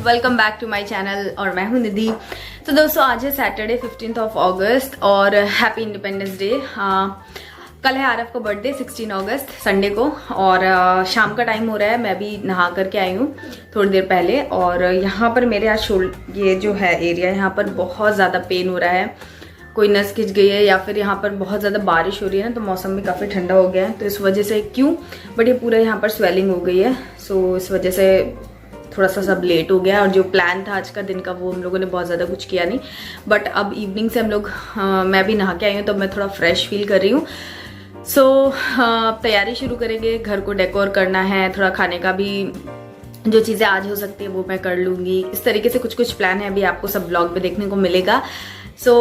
Welcome back to my channel और मैं हूं निधि। तो दोस्तों आज है सैटरडे 15 अगस्त और हैप्पी इंडिपेंडेंस डे। कल है आरव का बर्थडे 16 अगस्त संडे को और शाम का टाइम हो रहा है। मैं भी नहा करके आई हूँ थोड़ी देर पहले और यहाँ पर मेरे आज ये जो है एरिया यहाँ पर बहुत ज़्यादा पेन हो रहा है। कोई नस खिंच गई है या फिर यहाँ पर बहुत ज़्यादा बारिश हो रही है ना, तो मौसम भी काफ़ी ठंडा हो गया है, तो इस वजह से क्यों बट ये पूरा यहाँ पर स्वेलिंग हो गई है। सो इस वजह से थोड़ा सा सब लेट हो गया और जो प्लान था आज का दिन का वो हम लोगों ने बहुत ज़्यादा कुछ किया नहीं। बट अब इवनिंग से हम लोग मैं भी नहा के आई हूँ तो मैं थोड़ा फ्रेश फील कर रही हूँ। सो तैयारी शुरू करेंगे, घर को डेकोर करना है, थोड़ा खाने का भी जो चीज़ें आज हो सकती है वो मैं कर लूँगी। इस तरीके से कुछ प्लान है, अभी आपको सब ब्लॉग पे देखने को मिलेगा। सो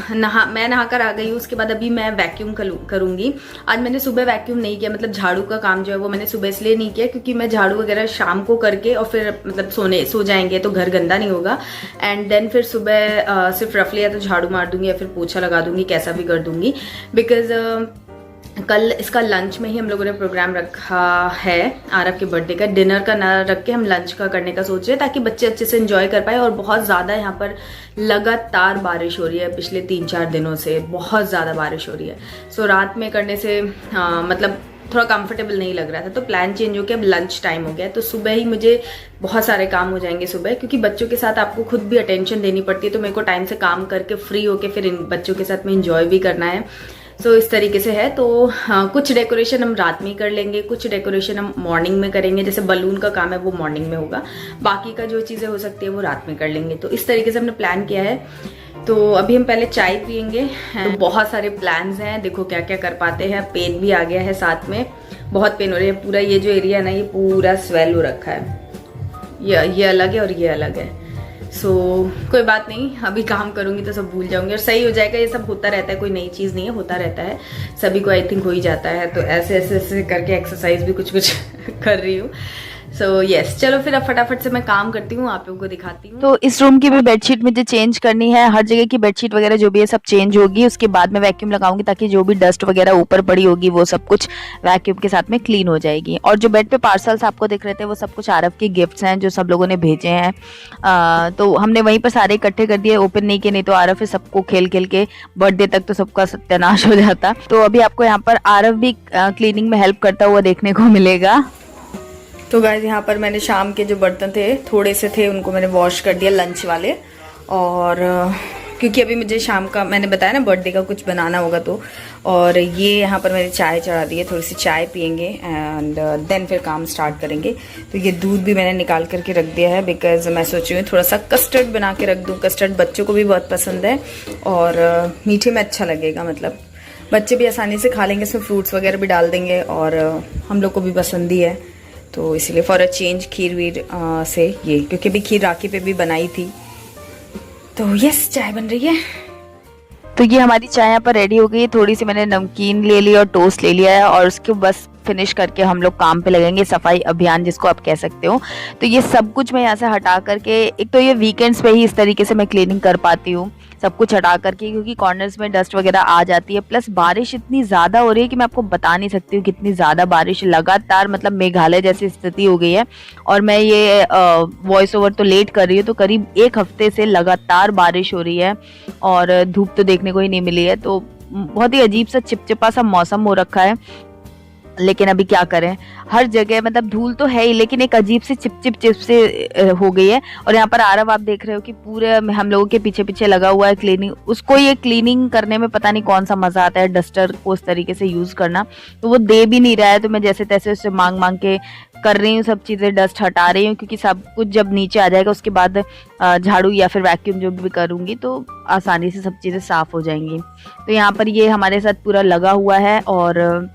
मैं नहा कर आ गई हूँ। उसके बाद अभी मैं वैक्यूम करूँगी। आज मैंने सुबह वैक्यूम नहीं किया, मतलब झाड़ू का काम जो है वो मैंने सुबह इसलिए नहीं किया क्योंकि मैं झाड़ू वगैरह शाम को करके और फिर मतलब सो जाएंगे तो घर गंदा नहीं होगा। एंड देन फिर सुबह सिर्फ रफली या तो झाड़ू मार दूंगी या फिर पोछा लगा दूंगी, कैसा भी कर दूंगी। बिकॉज कल इसका लंच में ही हम लोगों ने प्रोग्राम रखा है आरव के बर्थडे का। डिनर का ना रख के हम लंच का करने का सोच रहे हैं ताकि बच्चे अच्छे से एंजॉय कर पाए। और बहुत ज़्यादा यहाँ पर लगातार बारिश हो रही है, पिछले 3-4 दिनों से बहुत ज़्यादा बारिश हो रही है। सो रात में करने से मतलब थोड़ा कंफर्टेबल नहीं लग रहा था, तो प्लान चेंज हो गया। अब लंच टाइम हो गया तो सुबह ही मुझे बहुत सारे काम हो जाएंगे सुबह, क्योंकि बच्चों के साथ आपको खुद भी अटेंशन देनी पड़ती है। तो मेरे को टाइम से काम करके फ्री होके फिर इन बच्चों के साथ में इंजॉय भी करना है। सो इस तरीके से है। तो कुछ डेकोरेशन हम रात में ही कर लेंगे, कुछ डेकोरेशन हम मॉर्निंग में करेंगे। जैसे बलून का काम है वो मॉर्निंग में होगा, बाकी का जो चीज़ें हो सकती है वो रात में कर लेंगे। तो इस तरीके से हमने प्लान किया है। तो अभी हम पहले चाय पियेंगे। तो बहुत सारे प्लान्स हैं, देखो क्या क्या कर पाते हैं। पेन भी आ गया है साथ में, बहुत पेन हो रही है। पूरा ये जो एरिया है ना ये पूरा स्वेल हो रखा है। ये अलग है और ये अलग है। सो कोई बात नहीं, अभी काम करूंगी तो सब भूल जाऊंगी और सही हो जाएगा। ये सब होता रहता है, कोई नई चीज़ नहीं है, होता रहता है, सभी को आई थिंक हो ही जाता है। तो ऐसे करके एक्सरसाइज भी कुछ कर रही हूँ। सो यस, चलो फिर अब फटाफट से मैं काम करती हूँ, आप लोगों को दिखाती हूँ। तो इस रूम की भी बेडशीट मुझे चेंज करनी है। हर जगह की बेडशीट वगैरह जो भी है सब चेंज होगी। उसके बाद मैं वैक्यूम लगाऊंगी ताकि जो भी डस्ट वगैरह ऊपर पड़ी होगी वो सब कुछ वैक्यूम के साथ में क्लीन हो जाएगी। और जो बेड पे पार्सल्स आपको दिख रहे थे वो सब कुछ आरव के गिफ्ट्स हैं जो सब लोगों ने भेजे हैं। तो हमने वहीं पर सारे इकट्ठे कर दिए, ओपन नहीं किए, नहीं तो आरव फिर सबको खेल के बर्थडे तक तो सबका सत्यानाश हो जाता। तो अभी आपको यहाँ पर आरव भी क्लीनिंग में हेल्प करता हुआ देखने को मिलेगा। तो गाइस यहाँ पर मैंने शाम के जो बर्तन थे थोड़े से थे उनको मैंने वॉश कर दिया, लंच वाले। और क्योंकि अभी मुझे शाम का मैंने बताया ना बर्थडे का कुछ बनाना होगा तो। और ये यहाँ पर मैंने चाय चढ़ा दी है, थोड़ी सी चाय पियेंगे एंड देन फिर काम स्टार्ट करेंगे। तो ये दूध भी मैंने निकाल करके रख दिया है बिकॉज मैं सोच रही हूँ थोड़ा सा कस्टर्ड बना के रख दूँ। कस्टर्ड बच्चों को भी बहुत पसंद है और मीठे में अच्छा लगेगा, मतलब बच्चे भी आसानी से खा लेंगे। इसमें फ्रूट्स वगैरह भी डाल देंगे और हम लोग को भी पसंद ही है, तो इसलिए फॉर अ चेंज खीर वीर से ये, क्योंकि अभी खीर राखी पे भी बनाई थी। तो यस, चाय बन रही है। तो ये हमारी चाय यहाँ पर रेडी हो गई है। थोड़ी सी मैंने नमकीन ले ली और टोस्ट ले लिया है और उसके बस फिनिश करके हम लोग काम पे लगेंगे, सफाई अभियान जिसको आप कह सकते हो। तो ये सब कुछ मैं यहाँ से हटा करके, एक तो ये वीकेंड्स पे ही इस तरीके से मैं क्लीनिंग कर पाती हूँ सब कुछ हटा करके, क्योंकि कॉर्नर्स में डस्ट वगैरह आ जाती है। प्लस बारिश इतनी ज़्यादा हो रही है कि मैं आपको बता नहीं सकती हूँ कितनी ज़्यादा बारिश, लगातार मतलब मेघालय जैसी स्थिति हो गई है। और मैं ये वॉइस ओवर तो लेट कर रही हूँ, तो करीब 1 हफ्ते से लगातार बारिश हो रही है और धूप तो देखने को ही नहीं मिली है। तो बहुत ही अजीब सा चिपचिपा सा मौसम हो रखा है। लेकिन अभी क्या करें, हर जगह मतलब धूल तो है ही, लेकिन एक अजीब सी चिप से हो गई है। और यहाँ पर आरव आप देख रहे हो कि पूरे हम लोगों के पीछे पीछे लगा हुआ है क्लीनिंग। उसको ये क्लीनिंग करने में पता नहीं कौन सा मजा आता है, डस्टर को उस तरीके से यूज करना। तो वो दे भी नहीं रहा है, तो मैं जैसे तैसे उससे मांग के कर रही हूँ, सब चीजें डस्ट हटा रही हूँ, क्योंकि सब कुछ जब नीचे आ जाएगा उसके बाद झाड़ू या फिर वैक्यूम जो भी करूंगी तो आसानी से सब चीजें साफ हो जाएंगी। तो यहाँ पर ये हमारे साथ पूरा लगा हुआ है और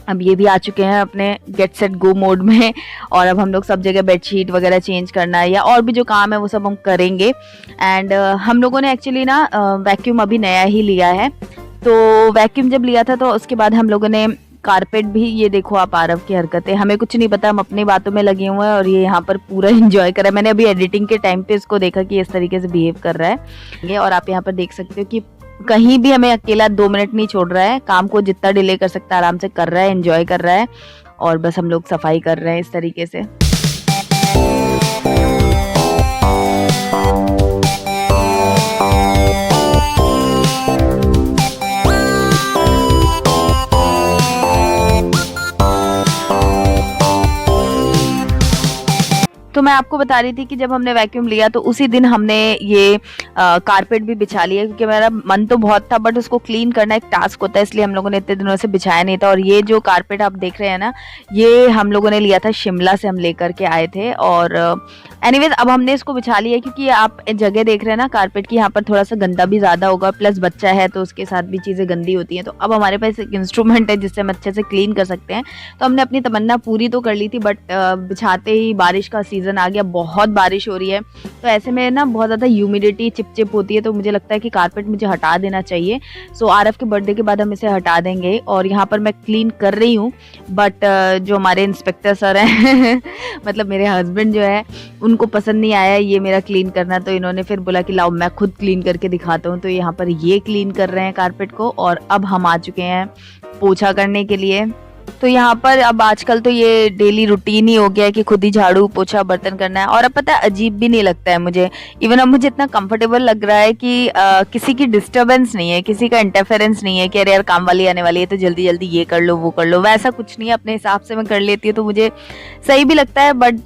अब ये भी आ चुके हैं अपने गेट सेट गो मोड में, और अब हम लोग सब जगह बेडशीट वगैरह चेंज करना है या और भी जो काम है वो सब हम करेंगे। एंड हम लोगों ने एक्चुअली ना वैक्यूम अभी नया ही लिया है, तो वैक्यूम जब लिया था तो उसके बाद हम लोगों ने कारपेट भी, ये देखो आप आरव की हरकतें, हमें कुछ नहीं पता, हम अपनी बातों में लगे हुए हैं और ये यहाँ पर पूरा एंजॉय कर रहा है। मैंने अभी एडिटिंग के टाइम पे इसको देखा कि इस तरीके से बिहेव कर रहा है, और आप यहाँ पर देख सकते हो कि कहीं भी हमें अकेला 2 मिनट नहीं छोड़ रहा है, काम को जितना डिले कर सकता है आराम से कर रहा है, एंजॉय कर रहा है, और बस हम लोग सफाई कर रहे हैं इस तरीके से। तो मैं आपको बता रही थी कि जब हमने वैक्यूम लिया तो उसी दिन हमने ये कारपेट भी बिछा लिया, क्योंकि मेरा मन तो बहुत था बट उसको क्लीन करना एक टास्क होता है, इसलिए हम लोगों ने इतने दिनों से बिछाया नहीं था। और ये जो कारपेट आप देख रहे हैं ना, ये हम लोगों ने लिया था शिमला से, हम लेकर के आए थे। और एनीवेज अब हमने इसको बिछा लिया, क्योंकि आप जगह देख रहे हैं ना कारपेट की, यहाँ पर थोड़ा सा गंदा भी ज़्यादा होगा, प्लस बच्चा है तो उसके साथ भी चीज़ें गंदी होती हैं। तो अब हमारे पास एक इंस्ट्रूमेंट है जिससे हम अच्छे से क्लीन कर सकते हैं। तो हमने अपनी तमन्ना पूरी तो कर ली थी, बट बिछाते ही बारिश का सीज़न आ गया, बहुत बारिश हो रही है, तो ऐसे में ना बहुत ज़्यादा ह्यूमिडिटी चिपचिप होती है, तो मुझे लगता है कि कारपेट मुझे हटा देना चाहिए। सो आरव के बर्थडे के बाद हम इसे हटा देंगे, और यहाँ पर मैं क्लीन कर रही हूँ, बट जो हमारे इंस्पेक्टर सर हैं मतलब मेरे हस्बैंड जो है, उनको पसंद नहीं आया ये मेरा क्लीन करना, तो इन्होंने फिर बोला कि लाओ मैं खुद क्लीन करके दिखाता हूँ। तो यहाँ पर ये क्लीन कर रहे हैं कारपेट को, और अब हम आ चुके हैं पोछा करने के लिए। तो यहाँ पर अब आजकल तो ये डेली रूटीन ही हो गया है कि खुद ही झाड़ू पोछा बर्तन करना है, और अब पता है अजीब भी नहीं लगता है मुझे। इवन अब मुझे इतना कंफर्टेबल लग रहा है कि किसी की डिस्टरबेंस नहीं है, किसी का इंटरफेरेंस नहीं है कि अरे यार काम वाली आने वाली है तो जल्दी जल्दी ये कर लो वो कर लो, वैसा कुछ नहीं है। अपने हिसाब से मैं कर लेती हूँ तो मुझे सही भी लगता है। बट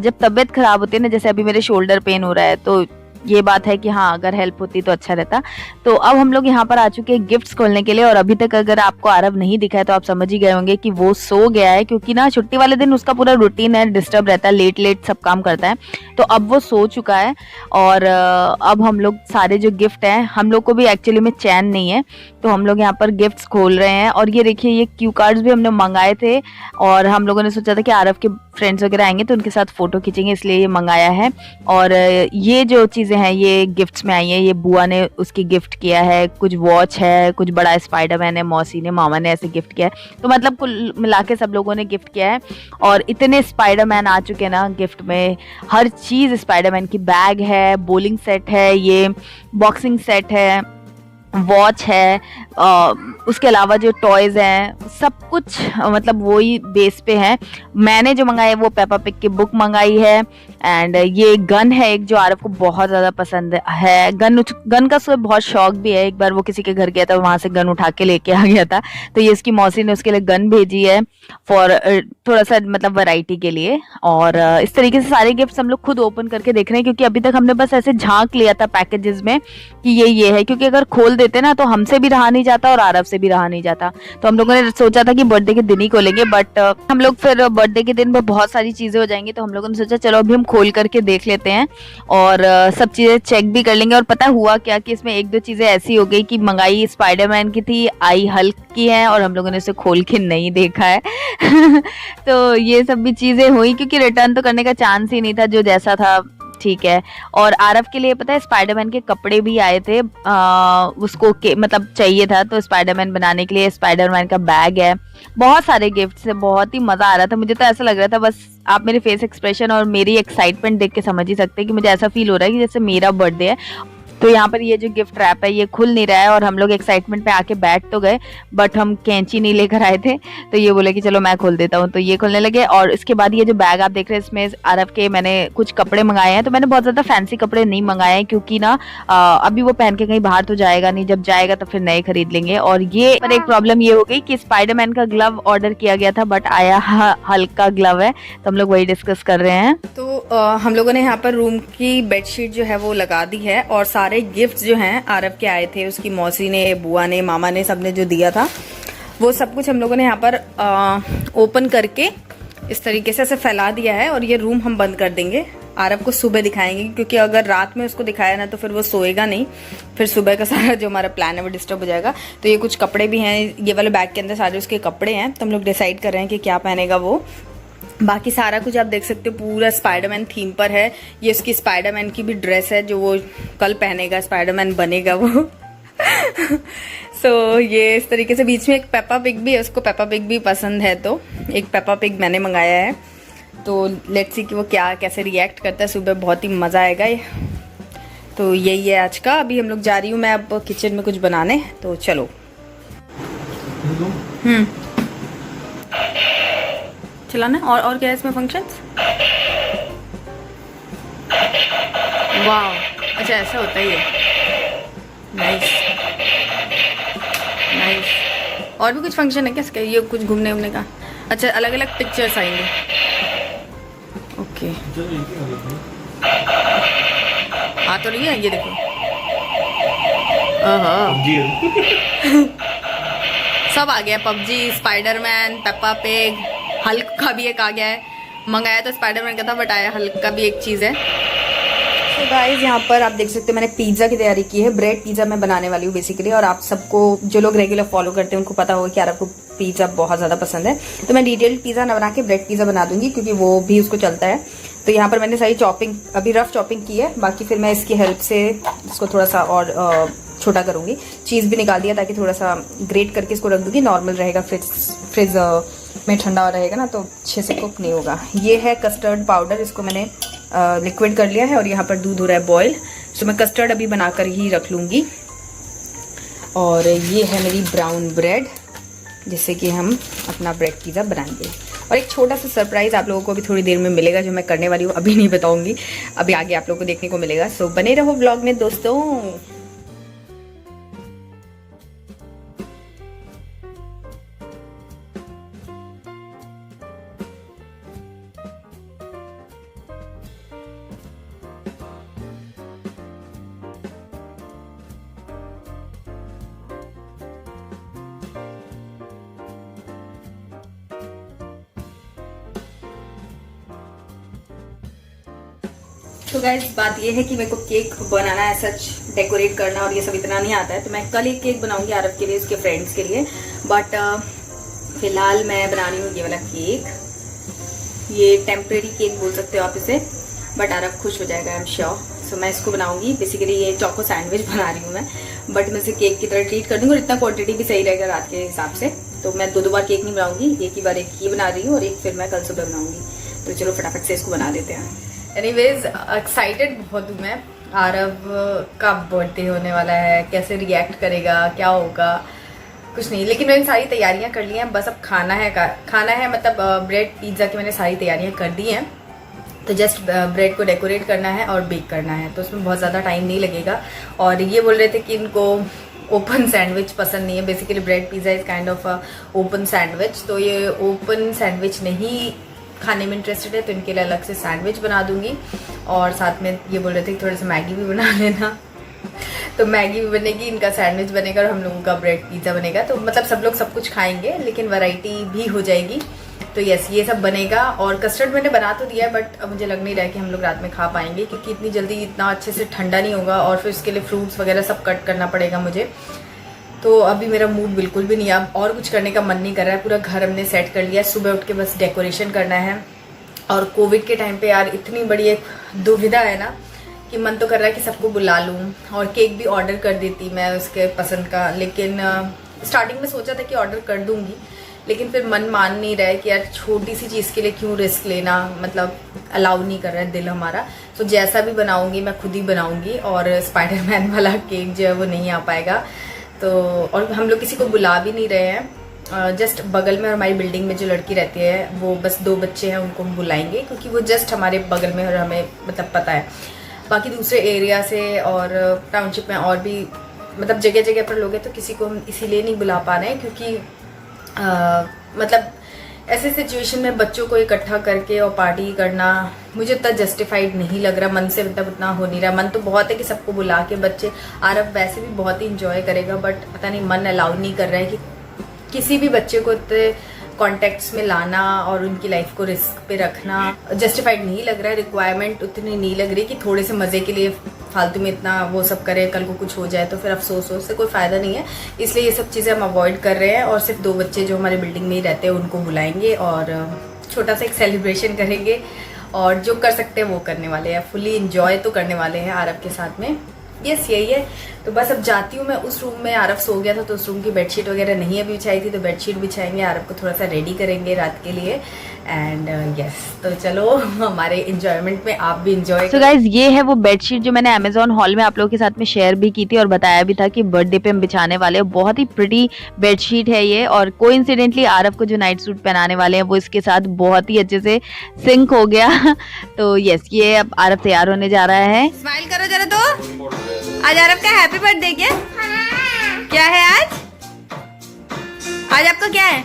जब तबीयत खराब होती है ना, जैसे अभी मेरे शोल्डर पेन हो रहा है, तो ये बात है कि हाँ अगर हेल्प होती तो अच्छा रहता। तो अब हम लोग यहाँ पर आ चुके हैं गिफ्ट्स खोलने के लिए, और अभी तक अगर आपको आरव नहीं दिखा है तो आप समझ ही गए होंगे कि वो सो गया है, क्योंकि ना छुट्टी वाले दिन उसका पूरा रूटीन है, डिस्टर्ब रहता है, लेट लेट सब काम करता है। तो अब वो सो चुका है, और अब हम लोग सारे जो गिफ्ट हैं, हम लोग को भी एक्चुअली में चैन नहीं है, तो हम लोग यहाँ पर गिफ्ट्स खोल रहे हैं। और ये देखिए ये क्यू कार्ड्स भी हमने मंगाए थे, और हम लोगों ने सोचा था कि आरव के फ्रेंड्स वगैरह आएंगे तो उनके साथ फोटो खींचेंगे, इसलिए ये मंगाया है। और ये जो चीज़ें हैं ये गिफ्ट्स में आई है, ये बुआ ने उसकी गिफ्ट किया है, कुछ वॉच है, कुछ बड़ा स्पाइडरमैन है, मौसी ने मामा ने ऐसे गिफ्ट किया है। तो मतलब कुल मिला के सब लोगों ने गिफ्ट किया है, और इतने स्पाइडरमैन आ चुके हैं ना गिफ्ट में, हर चीज़ स्पाइडरमैन की, बैग है, बोलिंग सेट है, ये बॉक्सिंग सेट है, वॉच है, उसके अलावा जो टॉयज हैं सब कुछ मतलब वही बेस पे है। मैंने जो मंगाया है वो पेपा पिग की बुक मंगाई है, एंड ये गन है एक जो आरव को बहुत ज़्यादा पसंद है। गन का उसको बहुत शौक भी है, एक बार वो किसी के घर गया था, वहाँ से गन उठा के लेके आ गया था, तो ये इसकी मौसी ने उसके लिए गन भेजी है फॉर थोड़ा सा मतलब वैरायटी के लिए। और इस तरीके से सारे गिफ्ट्स हम लोग खुद ओपन करके देख रहे हैं, क्योंकि अभी तक हमने बस ऐसे झांक लिया था पैकेजेस में कि ये है, क्योंकि अगर खोल देते ना तो हमसे भी रहा नहीं जाता और आरव से भी रहा नहीं जाता। तो हम लोगों ने सोचा था कि बर्थडे के दिन ही खोलेंगे, बट हम लोग फिर बर्थडे के दिन में बहुत सारी चीज़ें हो जाएंगी, तो हम लोगों ने सोचा चलो अभी हम खोल करके देख लेते हैं और सब चीज़ें चेक भी कर लेंगे। और पता हुआ क्या कि इसमें एक दो चीज़ें ऐसी हो गई कि मंगाई स्पाइडरमैन की थी, आई हल्क की है, और हम लोगों ने उसे खोल के नहीं देखा है तो ये सब भी चीज़ें हुई, क्योंकि रिटर्न तो करने का चांस ही नहीं था, जो जैसा था ठीक है। और आरव के लिए पता है स्पाइडरमैन के कपड़े भी आए थे, उसको मतलब चाहिए था, तो स्पाइडरमैन बनाने के लिए स्पाइडरमैन का बैग है, बहुत सारे गिफ्ट्स है, बहुत ही मज़ा आ रहा था। मुझे तो ऐसा लग रहा था, बस आप मेरे फेस एक्सप्रेशन और मेरी एक्साइटमेंट देख के समझ ही सकते हैं कि मुझे ऐसा फील हो रहा है कि जैसे मेरा बर्थडे है। तो यहाँ पर ये जो गिफ्ट रैप है ये खुल नहीं रहा है, और हम लोग एक्साइटमेंट में आके बैठ तो गए, बट हम कैंची नहीं लेकर आए थे, तो ये बोले कि चलो मैं खोल देता हूँ, तो ये खोलने लगे। और इसके बाद ये जो बैग आप देख रहे हैं इसमें आरव के मैंने कुछ कपड़े मंगाए हैं, तो मैंने बहुत ज़्यादा फैंसी कपड़े नहीं मंगाए हैं, क्योंकि ना अभी वो पहन के कहीं बाहर तो जाएगा नहीं, जब जाएगा तो फिर नए खरीद लेंगे। और ये पर एक प्रॉब्लम ये हो गई कि स्पाइडरमैन का ग्लव ऑर्डर किया गया था, बट आया हल्का ग्लव है, तो हम लोग वही डिस्कस कर रहे हैं। तो हम लोगों ने यहाँ पर रूम की बेडशीट जो है वो लगा दी है, और सारे गिफ्ट्स जो हैं आरव के आए थे, उसकी मौसी ने, बुआ ने, मामा ने, सबने जो दिया था वो सब कुछ हम लोगों ने यहाँ पर ओपन करके इस तरीके से ऐसे फैला दिया है, और ये रूम हम बंद कर देंगे आरव को सुबह दिखाएंगे, क्योंकि अगर रात में उसको दिखाया ना तो फिर वो सोएगा नहीं, फिर सुबह का सारा जो हमारा प्लान है वो डिस्टर्ब हो जाएगा। तो ये कुछ कपड़े भी हैं, ये वाले बैग के अंदर सारे उसके कपड़े हैं, तो हम लोग डिसाइड कर रहे हैं कि क्या पहनेगा वो। बाकी सारा कुछ आप देख सकते हो पूरा स्पाइडरमैन थीम पर है। ये उसकी स्पाइडरमैन की भी ड्रेस है जो वो कल पहनेगा, स्पाइडरमैन बनेगा वो। सो ये इस तरीके से, बीच में एक पेपा पिग भी है, उसको पेपा पिग भी पसंद है, तो एक पेपा पिग मैंने मंगाया है। तो लेट्स सी कि वो क्या कैसे रिएक्ट करता है, सुबह बहुत ही मज़ा आएगा ये। तो यही है आज का। अभी हम लोग जा रही हूँ मैं अब किचन में कुछ बनाने, तो चलो। चलाना। और क्या है इसमें फंक्शंस? वाह, अच्छा ऐसा होता ही है। Nice nice. और भी कुछ फंक्शन है क्या इसका? ये कुछ घूमने उमने का? अच्छा, अलग अलग पिक्चर्स आएंगे। ओके, आ तो रही है, ये देखो। सब आ गया, PUBG, Spiderman, Peppa pig, Hulk का भी एक आ गया है। मंगाया तो स्पाइडरमैन का था, बट आया हल्क का भी एक चीज़ है। तो गाइस यहाँ पर आप देख सकते हो मैंने पिज़्ज़ा की तैयारी की है। ब्रेड पिज़्ज़ा मैं बनाने वाली हूँ बेसिकली, और आप सबको जो लोग रेगुलर फॉलो करते हैं उनको पता होगा कि यार आपको पिज़्ज़ा बहुत ज़्यादा पसंद है। तो मैं डिटेल्ड पिज़्ज़ा ना बना के ब्रेड पिज़्ज़ा बना दूंगी, क्योंकि वो भी उसको चलता है। तो यहाँ पर मैंने सारी चॉपिंग, अभी रफ चॉपिंग की है, बाकी फिर मैं इसकी हेल्प से इसको थोड़ा सा और छोटा करूँगी। चीज़ भी निकाल दिया ताकि थोड़ा सा ग्रेट करके इसको रख दूँगी, नॉर्मल रहेगा, फ्रिज में ठंडा रहेगा ना तो अच्छे से कुक नहीं होगा। ये है कस्टर्ड पाउडर, इसको मैंने लिक्विड कर लिया है, और यहाँ पर दूध हो रहा है बॉयल। तो मैं कस्टर्ड अभी बनाकर ही रख लूँगी। और ये है मेरी ब्राउन ब्रेड, जिससे कि हम अपना ब्रेड पिज़्ज़ा बनाएंगे। और एक छोटा सा सरप्राइज़ आप लोगों को अभी थोड़ी देर में मिलेगा, जो मैं करने वाली हूँ अभी नहीं बताऊँगी, अभी आगे आप लोगों को देखने को मिलेगा। सो बने रहो व्लॉग में दोस्तों। तो गाइस बात ये है कि मेरे को केक बनाना है, सच डेकोरेट करना और ये सब इतना नहीं आता है। तो मैं कल एक केक बनाऊंगी आरव के लिए, उसके फ्रेंड्स के लिए, बट फिलहाल मैं बना रही हूँ ये वाला केक। ये टेम्परेरी केक बोल सकते हो आप इसे, बट आरव खुश हो जाएगा आई एम श्योर। सो मैं इसको बनाऊंगी। बेसिकली ये चोको सैंडविच बना रही हूँ मैं, बट मैं इसे केक की तरह ट्रीट कर दूंगी, और इतना क्वांटिटी भी सही रहेगा रात के हिसाब से। तो मैं दो बार केक नहीं बनाऊंगी, एक ही बार एक ही बना रही हूँ, और एक फिर मैं कल सुबह बनाऊंगी। तो चलो फटाफट से इसको बना देते हैं। एनीवेज एक्साइटेड बहुत हूँ मैं। आरव का बर्थडे होने वाला है, कैसे रिएक्ट करेगा, क्या होगा, कुछ नहीं, लेकिन मैंने सारी तैयारियां कर ली हैं। बस अब खाना है मतलब ब्रेड पिज़्ज़ा की मैंने सारी तैयारियां कर दी हैं। तो जस्ट ब्रेड को डेकोरेट करना है और बेक करना है, तो उसमें बहुत ज़्यादा टाइम नहीं लगेगा। और ये बोल रहे थे कि इनको ओपन सैंडविच पसंद नहीं है। Basically bread pizza is kind of open sandwich, तो ये ओपन सैंडविच नहीं खाने में इंटरेस्टेड है, तो इनके लिए अलग से सैंडविच बना दूंगी। और साथ में ये बोल रहे थे कि थोड़ा सा मैगी भी बना लेना, तो मैगी भी बनेगी, इनका सैंडविच बनेगा, और हम लोगों का ब्रेड पिज़्ज़ा बनेगा। तो मतलब सब लोग सब कुछ खाएंगे, लेकिन वैरायटी भी हो जाएगी। तो यस, ये सब बनेगा। और कस्टर्ड मैंने बना तो दिया है, बट अब मुझे लग नहीं रहा है कि हम लोग रात में खा पाएंगे, क्योंकि इतनी जल्दी इतना अच्छे से ठंडा नहीं होगा, और फिर इसके लिए फ्रूट्स वगैरह सब कट करना पड़ेगा मुझे। तो अभी मेरा मूड बिल्कुल भी नहीं है, अब और कुछ करने का मन नहीं कर रहा है। पूरा घर हमने सेट कर लिया है, सुबह उठ के बस डेकोरेशन करना है। और कोविड के टाइम पे यार इतनी बड़ी एक दुविधा है ना, कि मन तो कर रहा है कि सबको बुला लूँ, और केक भी ऑर्डर कर देती मैं उसके पसंद का। लेकिन स्टार्टिंग में सोचा था कि ऑर्डर कर दूँगी, लेकिन फिर मन मान नहीं रहा है कि यार छोटी सी चीज़ के लिए क्यों रिस्क लेना, मतलब अलाउ नहीं कर रहा है दिल हमारा। तो जैसा भी बनाऊँगी मैं खुद ही बनाऊँगी, और स्पाइडरमैन वाला केक जो है वो नहीं आ पाएगा। तो और हम लोग किसी को बुला भी नहीं रहे हैं, जस्ट बगल में और हमारी बिल्डिंग में जो लड़की रहती है वो बस 2 बच्चे हैं, उनको हम बुलाएंगे, क्योंकि वो जस्ट हमारे बगल में और हमें मतलब पता है। बाकी दूसरे एरिया से और टाउनशिप में और भी मतलब जगह जगह पर लोग हैं, तो किसी को हम इसीलिए नहीं बुला पा रहे हैं, क्योंकि मतलब ऐसे सिचुएशन में बच्चों को इकट्ठा करके और पार्टी करना मुझे इतना जस्टिफाइड नहीं लग रहा, मन से मतलब उतना हो नहीं रहा। मन तो बहुत है कि सबको बुला के, बच्चे आरव वैसे भी बहुत ही इंजॉय करेगा, बट पता नहीं मन अलाउ नहीं कर रहा है कि किसी भी बच्चे को इतने कॉन्टेक्ट्स में लाना और उनकी लाइफ को रिस्क पे रखना जस्टिफाइड नहीं लग रहा है। रिक्वायरमेंट उतनी नहीं लग रही कि थोड़े से मज़े के लिए फालतू में इतना वो सब करें, कल को कुछ हो जाए तो फिर अफसोस हो, उससे कोई फ़ायदा नहीं है। इसलिए ये सब चीज़ें हम अवॉइड कर रहे हैं और सिर्फ 2 बच्चे जो हमारे बिल्डिंग में ही रहते हैं उनको बुलाएंगे और छोटा सा एक सेलिब्रेशन करेंगे और जो कर सकते हैं वो करने वाले हैं। फुली इंजॉय तो करने वाले हैं आरव के साथ में। यस यही है। तो बस अब जाती हूँ मैं उस रूम में। आरव सो गया था तो उस रूम की बेडशीट वगैरह नहीं अभी बिछाई थी, तो बेडशीट बिछाएंगे, आरव को थोड़ा सा रेडी करेंगे रात के लिए। एंड यस तो चलो हमारे इंजॉयमेंट में आप भी इंजॉय। सो गाइज ये है वो बेडशीट जो मैंने अमेजॉन हॉल में आप लोगों के साथ में शेयर भी की थी और बताया भी था कि बर्थडे पे हम बिछाने वाले हैं। बहुत ही प्रिटी बेडशीट है ये और कोइंसिडेंटली आरव को जो नाइट सूट पहनाने वाले हैं वो इसके साथ बहुत ही अच्छे से सिंक हो गया। तो यस ये अब आरव तैयार होने जा रहा है। स्माइल करो जरा। तो आज आरव का हैप्पी बर्थडे क्या है आज आपका क्या है?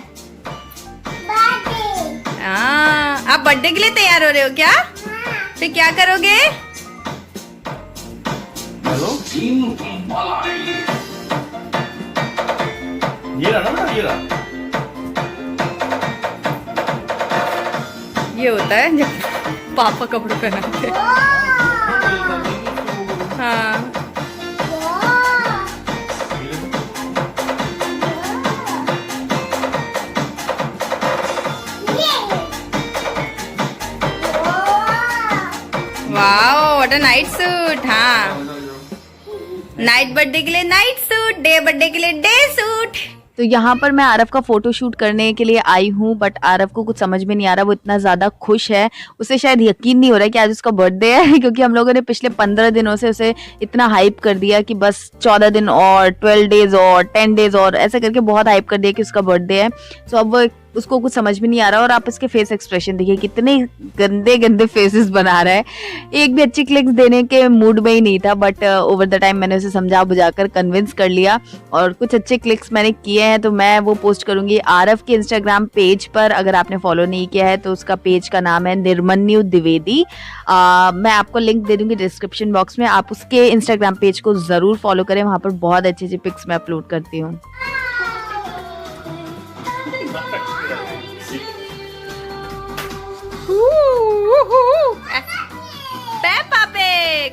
आप बर्थडे के लिए तैयार हो रहे हो क्या? फिर क्या करोगे? ये होता है जब पापा कपड़े पहनाते हैं। हाँ wow what a night suit. हाँ नाइट बर्थडे के लिए नाइट सूट, डे बर्थडे के लिए डे सूट। तो यहाँ पर मैं आरव का फोटो शूट करने के लिए आई हूँ बट आरव को कुछ समझ में नहीं आ रहा। वो इतना ज़्यादा खुश है, उसे शायद यकीन नहीं हो रहा है कि आज उसका बर्थडे है क्योंकि हम लोगों ने पिछले 15 दिनों से उसे इतना हाइप कर दिया कि बस 14 दिन और 12 डेज और 10 डेज और ऐसे करके बहुत हाइप कर दिया कि उसका बर्थडे है। सो अब वो उसको कुछ समझ में नहीं आ रहा और आप इसके फेस एक्सप्रेशन देखिए कितने गंदे गंदे फेसेस बना रहा है। एक भी अच्छी क्लिक्स देने के मूड में ही नहीं था बट ओवर द टाइम मैंने उसे समझा बुझाकर कन्विंस कर लिया और कुछ अच्छे क्लिक्स मैंने किए हैं। तो मैं वो पोस्ट करूंगी आरव के इंस्टाग्राम पेज पर। अगर आपने फॉलो नहीं किया है तो उसका पेज का नाम है निर्मन्यु द्विवेदी। मैं आपको लिंक दे दूंगी डिस्क्रिप्शन बॉक्स में। आप उसके इंस्टाग्राम पेज को जरूर फॉलो करें, वहां पर बहुत अच्छी अच्छी पिक्स मैं अपलोड करती हूँ।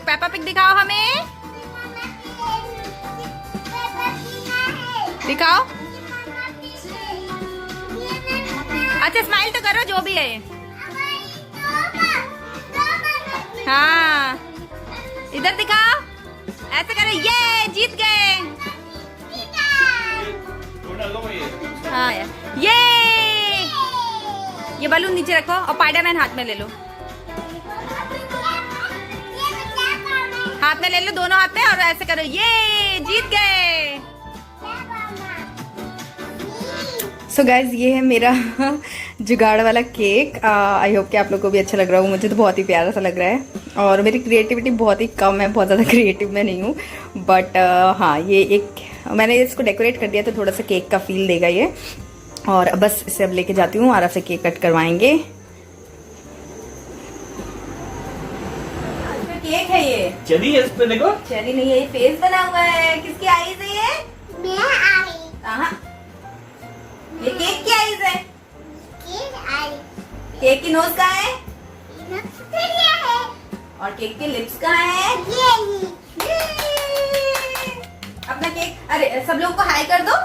पेपा पिग दिखाओ हमें, दिखाओ। अच्छा स्माइल तो करो जो भी है। हाँ इधर दिखाओ, ऐसे करो, ये जीत गए। हाँ ये बलून नीचे रखो और स्पाइडरमैन हाथ में ले लो, हाथ में ले लो, दोनों हाथ में, और ऐसे करो, ये जीत गए। सो गाइज ये है मेरा जुगाड़ वाला केक। आई होप कि आप लोगों को भी अच्छा लग रहा हो। मुझे तो बहुत ही प्यारा सा लग रहा है और मेरी क्रिएटिविटी बहुत ही कम है, बहुत ज़्यादा क्रिएटिव मैं नहीं हूँ बट हाँ ये एक मैंने इसको डेकोरेट कर दिया तो थोड़ा सा केक का फील देगा ये। और बस इसे अब लेके जाती हूँ, आराम से केक कट करवाएंगे। केक है ये, चेरी है, इस पे देखो। चेरी नहीं है, ये फेस बना हुआ है। किसकी आईज है ये? मेरा आई। कहाँ? ये केक की आईज है। केक आई। केक की नोज कहाँ है? ये है। और केक के लिप्स कहाँ है? ये अपना केक, अरे सब लोग को हाई कर दो।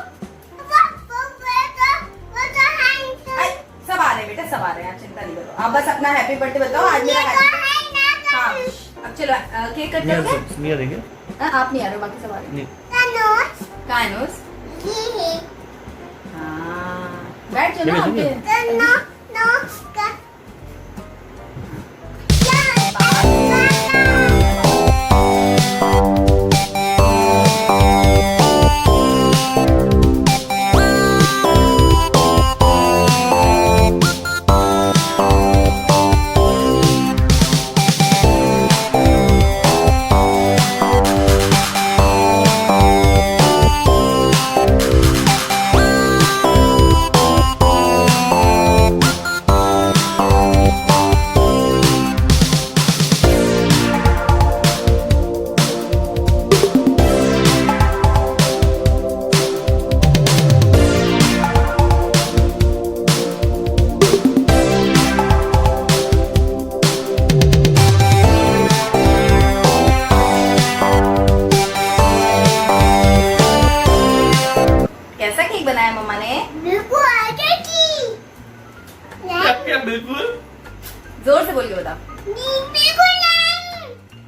सब आ रहे हैं बेटा, सब आ रहे हैं, आप चिंता नहीं करो। आप बस अपना हैप्पी बर्थडे बताओ। आज मेरा हाँ अब चलो केक कट करोगे? नहीं आ देंगे। आप नहीं आ रहे हो, बाकी सब आ रहे हैं। कहाँ है नोज? हाँ बैठ चलो वहाँ पे।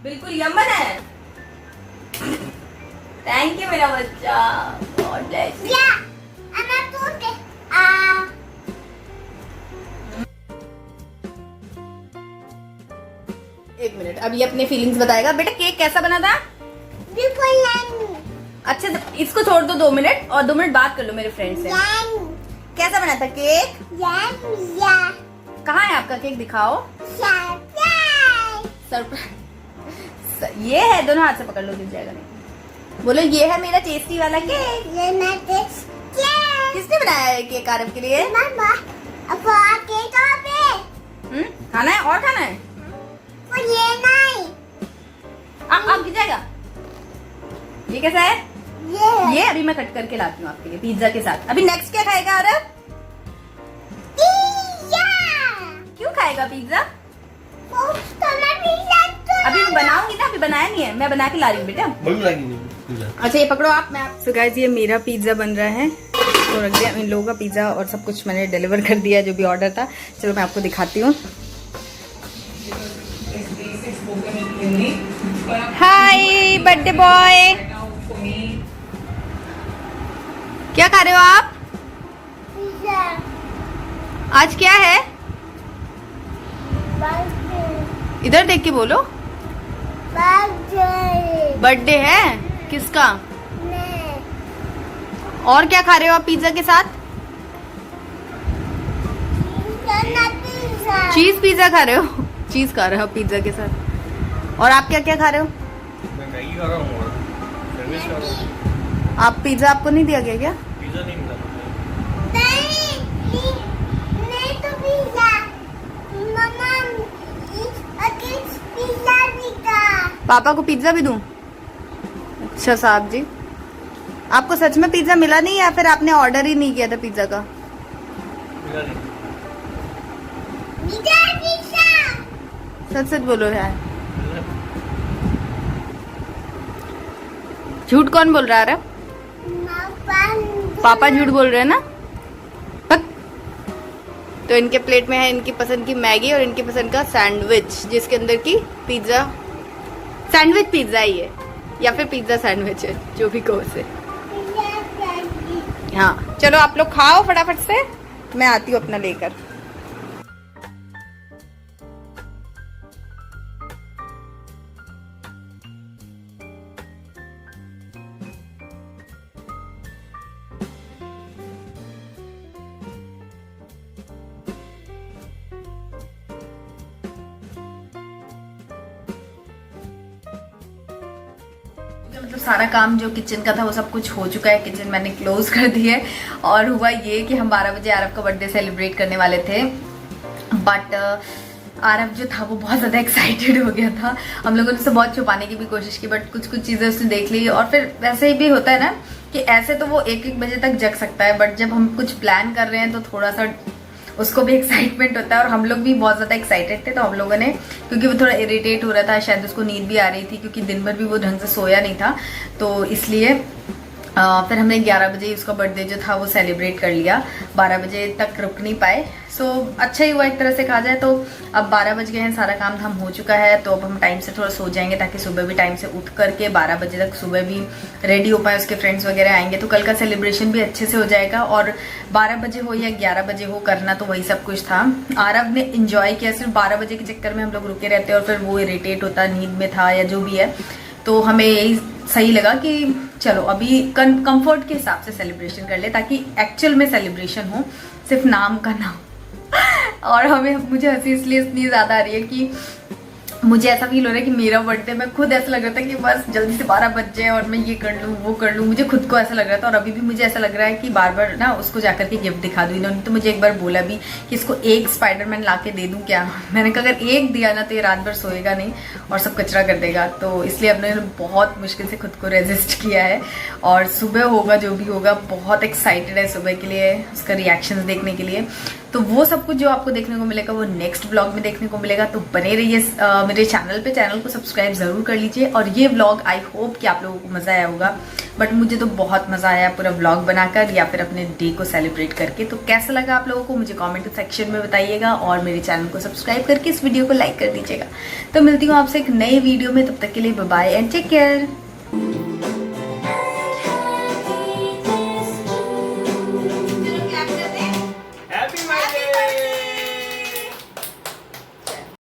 बिल्कुल यमन है। थैंक यू मेरा बच्चा, God bless you. Yeah. I'm a food. एक मिनट, अब ये अपने फीलिंग्स बताएगा। बेटा केक कैसा बना था? Beautiful yummy. अच्छा इसको छोड़ दो 2 मिनट, और 2 मिनट बात कर लो मेरे फ्रेंड से। Yummy. कैसा बना था केक? Yummy. Yeah. कहाँ है आपका केक, दिखाओ। Surprise. सरप्राइज ये है, दोनों हाथ से पकड़ लो, गिर जाएगा नहीं। बोलो ये है मेरा टेस्टी वाला केक। ये मैं टेस्ट केक। किसने बनाया है केक आरव के लिए? मम्मा, अब आके कहाँ पे? खाना है और खाना है? वो ये नहीं। अब गिर जाएगा। ये कैसा है? ये ये अभी मैं कट करके लाती हूँ आपके लिए पिज्जा के साथ। अभी नेक्स्ट क्या खाएगा आरव? पिज़्ज़ा। क्यों खाएगा पिज्जा? तो मैं पिज़्ज़ा अभी मैं बनाऊंगी ना, अभी बनाया नहीं है, मैं बना के ला रही हूँ बेटा। अच्छा ये पकड़ो आप, मैं आप। So guys, ये मेरा पिज्जा बन रहा है, तो रख दिया इन लोगों का पिज्जा और सब कुछ मैंने डिलीवर कर दिया जो भी ऑर्डर था। चलो मैं आपको दिखाती हूँ। हाय बर्थडे बॉय, क्या खा रहे हो आप? पिज़्ज़ा। आज क्या है? बर्थडे। इधर देख के बोलो। बर्थडे। बर्थडे है किसका? मैं और क्या खा रहे हो आप पिज्जा के साथ? पिज़्ज़ा। चीज पिज्जा खा रहे हो? चीज खा रहे हो पिज्जा के साथ। और आप क्या क्या खा रहे हो? मैं मैगी खा रहा हूँ और सैंडविच खा रहा हूँ। आप पिज्जा आपको नहीं दिया गया क्या? पिज़्ज़ा नहीं मिला मुझे। नहीं तो पिज़्ज़ा। मम्मा पिज़्ज़ा भी था। पापा को पिज्जा भी दूं? अच्छा साहब जी, आपको सच में पिज्जा मिला नहीं या फिर आपने ऑर्डर ही नहीं किया था पिज्जा का? मिला नहीं। सच सच बोलो यार, झूठ कौन बोल रहा है? पापा झूठ बोल रहे हैं ना? हक। तो इनके प्लेट में है इनकी पसंद की मैगी और इनकी पसंद का सैंडविच, जिसके अंदर की पिज्जा सैंडविच पिज्जा ही है या फिर पिज्जा सैंडविच है, जो भी कहो उसे। हाँ चलो आप लोग खाओ फटाफट से, मैं आती हूँ अपना लेकर। मतलब सारा काम जो किचन का था वो सब कुछ हो चुका है, किचन मैंने क्लोज कर दी है। और हुआ ये कि हम 12 बजे आरव का बर्थडे सेलिब्रेट करने वाले थे, बट आरव जो था वो बहुत ज़्यादा एक्साइटेड हो गया था। हम लोगों ने उसे बहुत छुपाने की भी कोशिश की, बट कुछ कुछ चीज़ें उसने देख ली। और फिर वैसे ही भी होता है ना कि ऐसे तो वो 1-1 बजे तक जग सकता है, बट जब हम कुछ प्लान कर रहे हैं तो थोड़ा सा उसको भी एक्साइटमेंट होता है। और हम लोग भी बहुत ज़्यादा एक्साइटेड थे, तो हम लोगों ने, क्योंकि वो थोड़ा इरिटेट हो रहा था, शायद उसको नींद भी आ रही थी क्योंकि दिन भर भी वो ढंग से सोया नहीं था, तो इसलिए फिर हमने 11 बजे उसका बर्थडे जो था वो सेलिब्रेट कर लिया। 12 बजे तक रुक नहीं पाए, सो अच्छा ही हुआ एक तरह से कहा जाए तो। अब 12 बज गए हैं, सारा काम धाम हो चुका है, तो अब हम टाइम से थोड़ा सो जाएंगे ताकि सुबह भी टाइम से उठ करके 12 बजे तक सुबह भी रेडी हो पाए। उसके फ्रेंड्स वगैरह आएंगे तो कल का सेलिब्रेशन भी अच्छे से हो जाएगा। और 12 बजे हो या 11 बजे हो, करना तो वही सब कुछ था। आरव ने इंजॉय किया, सिर्फ 12 बजे के चक्कर में हम लोग रुके रहते और फिर वो इरिटेट होता, नींद में था या जो भी है, तो हमें यही सही लगा कि चलो अभी कंफर्ट के हिसाब से सेलिब्रेशन कर ले, ताकि एक्चुअल में सेलिब्रेशन हो, सिर्फ नाम का ना हो। और मुझे हंसी इसलिए इतनी ज़्यादा आ रही है कि मुझे ऐसा फील हो रहा है कि मेरा बर्थडे, मैं खुद ऐसा लग रहा था कि बस जल्दी से 12 बज जाए और मैं ये कर लूँ वो कर लूँ, मुझे खुद को ऐसा लग रहा था। और अभी भी मुझे ऐसा लग रहा है कि बार बार ना उसको जाकर के गिफ्ट दिखा दूँ। इन्होंने तो मुझे एक बार बोला भी कि इसको एक स्पाइडरमैन ला के दे दूँ क्या? मैंने कहा अगर एक दिया ना तो ये रात भर सोएगा नहीं और सब कचरा कर देगा, तो इसलिए अपने बहुत मुश्किल से खुद को रेजिस्ट किया है। और सुबह होगा जो भी होगा, बहुत एक्साइटेड है सुबह के लिए, उसका रिएक्शंस देखने के लिए। तो वो सब कुछ जो आपको देखने को मिलेगा वो नेक्स्ट व्लॉग में देखने को मिलेगा। तो बने रहिए मेरे चैनल को सब्सक्राइब ज़रूर कर लीजिए। और ये व्लॉग आई होप कि आप लोगों को मज़ा आया होगा, बट मुझे तो बहुत मज़ा आया पूरा व्लॉग बनाकर या फिर अपने डे को सेलिब्रेट करके। तो कैसा लगा आप लोगों को मुझे कमेंट सेक्शन में बताइएगा और मेरे चैनल को सब्सक्राइब करके इस वीडियो को लाइक कर दीजिएगा। तो मिलती हूँ आपसे एक नए वीडियो में, तब तक के लिए bye bye and take care.